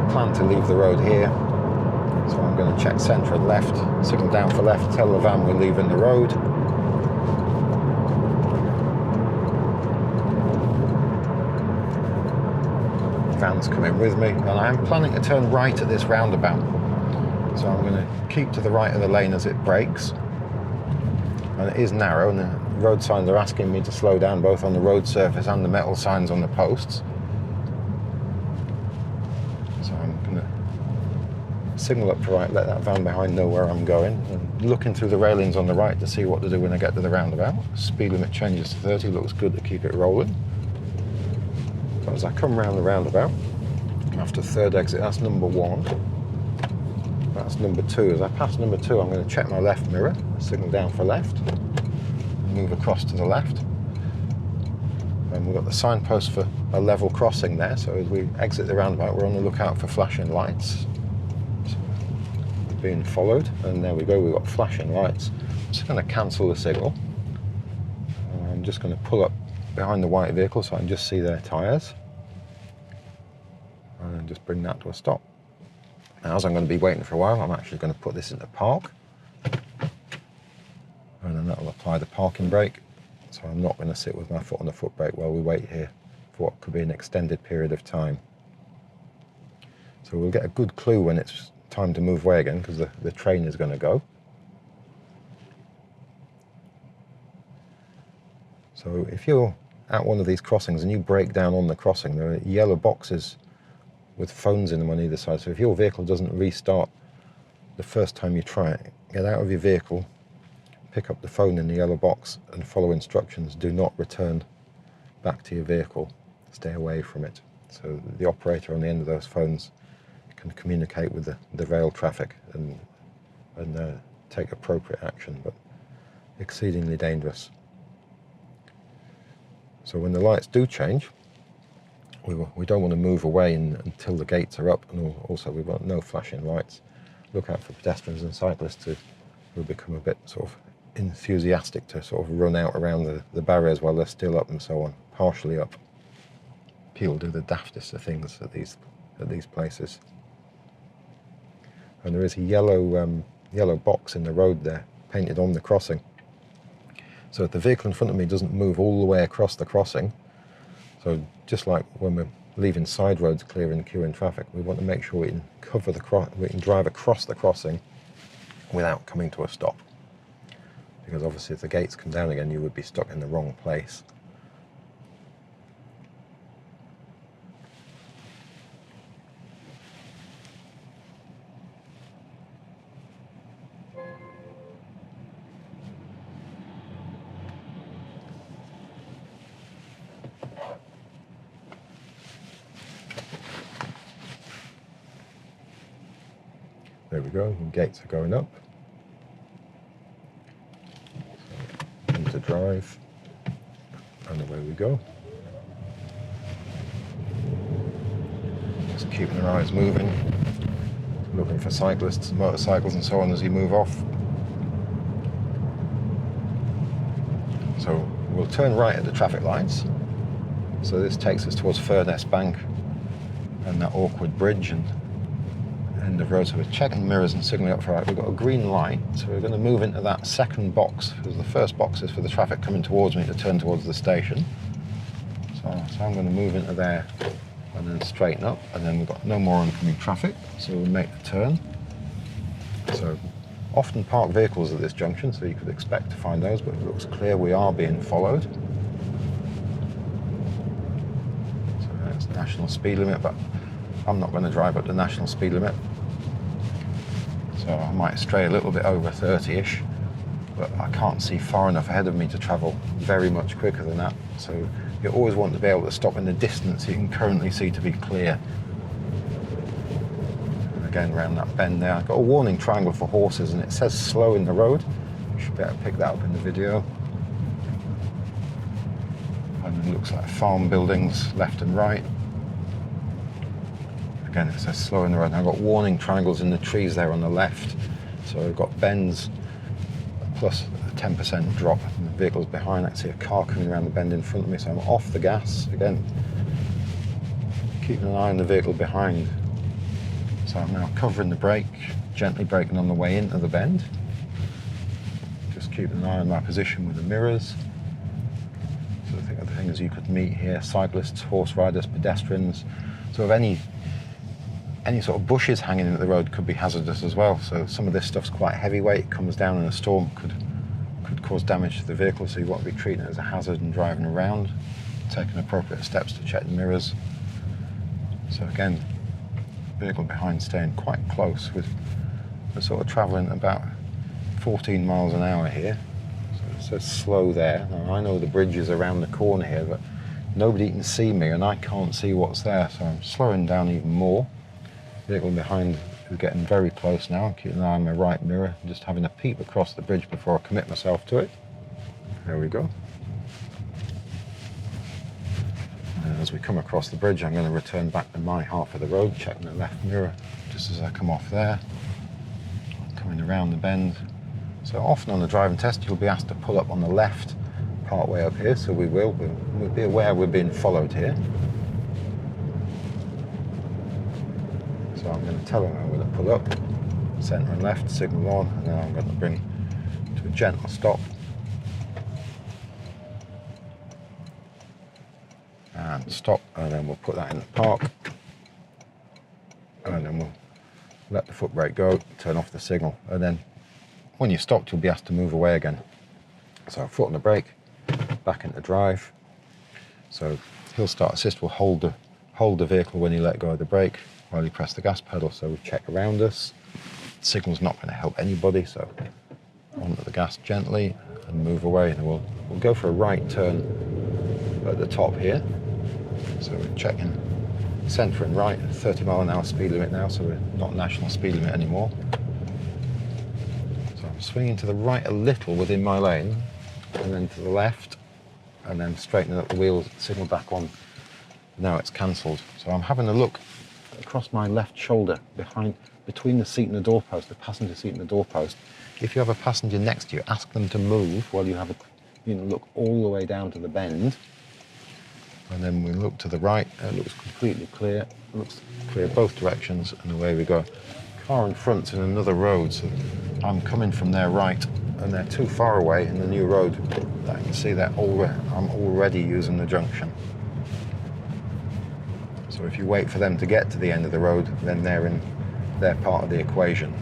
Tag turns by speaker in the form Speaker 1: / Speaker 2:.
Speaker 1: plan to leave the road here. So I'm going to check centre and left, signal down for left, tell the van we're leaving the road. Van's coming with me, and I'm planning to turn right at this roundabout. So I'm going to keep to the right of the lane as it brakes. And it is narrow, and the road signs are asking me to slow down, both on the road surface and the metal signs on the posts. So I'm going to signal up to right, let that van behind know where I'm going, and looking through the railings on the right to see what to do when I get to the roundabout. Speed limit changes to 30, looks good to keep it rolling. But as I come round the roundabout, after third exit, that's number 1. That's number 2. As I pass number 2, I'm going to check my left mirror, signal down for left, and move across to the left. And we've got the signpost for a level crossing there, so as we exit the roundabout, we're on the lookout for flashing lights. So we're being followed, and there we go, we've got flashing lights. I'm just going to cancel the signal. And I'm just going to pull up behind the white vehicle so I can just see their tyres. And then just bring that to a stop. Now, as I'm going to be waiting for a while, I'm actually going to put this into park. And then that will apply the parking brake. So I'm not going to sit with my foot on the foot brake while we wait here for what could be an extended period of time. So we'll get a good clue when it's time to move away again, because the train is going to go. So if you're at one of these crossings and you break down on the crossing, there are yellow boxes with phones in them on either side. So if your vehicle doesn't restart the first time you try it, get out of your vehicle, pick up the phone in the yellow box and follow instructions. Do not return back to your vehicle. Stay away from it. So the operator on the end of those phones can communicate with the rail traffic and take appropriate action, but exceedingly dangerous. So when the lights do change, we don't want to move away until the gates are up, and also we want no flashing lights. Look out for pedestrians and cyclists who become a bit sort of enthusiastic to sort of run out around the barriers while they're still up and so on, partially up. People do the daftest of things at these places. And there is a yellow box in the road there, painted on the crossing. So if the vehicle in front of me doesn't move all the way across the crossing, so just like when we're leaving side roads clear in queue in traffic, we want to make sure we can drive across the crossing without coming to a stop. Because obviously if the gates come down again, you would be stuck in the wrong place. There we go, the gates are going up. So, into drive, and away we go. Just keeping our eyes moving, looking for cyclists, motorcycles and so on as you move off. So we'll turn right at the traffic lights. So this takes us towards Furness Bank and that awkward bridge and end of road. So we're checking mirrors and signaling up for right. We've got a green light, so we're going to move into that second box, because the first box is for the traffic coming towards me to turn towards the station. So I'm going to move into there and then straighten up, and then we've got no more oncoming traffic, so we'll make the turn. So often parked vehicles at this junction, so you could expect to find those, but it looks clear we are being followed. So that's national speed limit, but I'm not going to drive up the national speed limit. So I might stray a little bit over 30-ish, but I can't see far enough ahead of me to travel very much quicker than that. So you always want to be able to stop in the distance you can currently see to be clear. And again, around that bend there, I've got a warning triangle for horses and it says slow in the road. You should be able to pick that up in the video. And it looks like farm buildings left and right. Again, it says slow in the road. I've got warning triangles in the trees there on the left. So we've got bends plus a 10% drop. And the vehicle's behind. I can see a car coming around the bend in front of me, so I'm off the gas. Again, keeping an eye on the vehicle behind. So I'm now covering the brake, gently braking on the way into the bend. Just keeping an eye on my position with the mirrors. So I think of the things you could meet here: cyclists, horse riders, pedestrians. So if any sort of bushes hanging into the road could be hazardous as well. So some of this stuff's quite heavyweight. It comes down in a storm, could cause damage to the vehicle. So you want to be treating it as a hazard and driving around, taking appropriate steps to check the mirrors. So again, vehicle behind staying quite close. We're sort of travelling about 14 miles an hour here. So it says slow there. Now I know the bridge is around the corner here, but nobody can see me and I can't see what's there. So I'm slowing down even more. Vehicle behind is getting very close now. Keeping an eye on my right mirror, just having a peep across the bridge before I commit myself to it. There we go. And as we come across the bridge, I'm going to return back to my half of the road, checking the left mirror just as I come off there. Coming around the bend. So often on the driving test, you'll be asked to pull up on the left part way up here, so we will. We'll be aware we're being followed here. So I'm going to tell them I'm going to pull up, centre and left, signal on, and then I'm going to bring to a gentle stop. And stop, and then we'll put that in the park. And then we'll let the foot brake go, turn off the signal, and then when you've stopped, you'll be asked to move away again. So foot on the brake, back into drive. So hill start assist will hold the vehicle when you let go of the brake while you press the gas pedal. So we check around us. The signal's not going to help anybody, so onto the gas gently and move away. And we'll go for a right turn at the top here. So we're checking centre and right, 30 mile an hour speed limit now, so we're not national speed limit anymore. So I'm swinging to the right a little within my lane, and then to the left, and then straightening up the wheels, signal back on. Now it's cancelled. So I'm having a look across my left shoulder between the seat and the doorpost, the passenger seat and the doorpost. If you have a passenger next to you, ask them to move while you have look all the way down to the bend. And then we look to the right, it looks completely clear. It looks clear both directions, and away we go. Car in front's in another road, so I'm coming from their right, and they're too far away in the new road that I can see that I'm already using the junction. So if you wait for them to get to the end of the road, then they're part of the equation.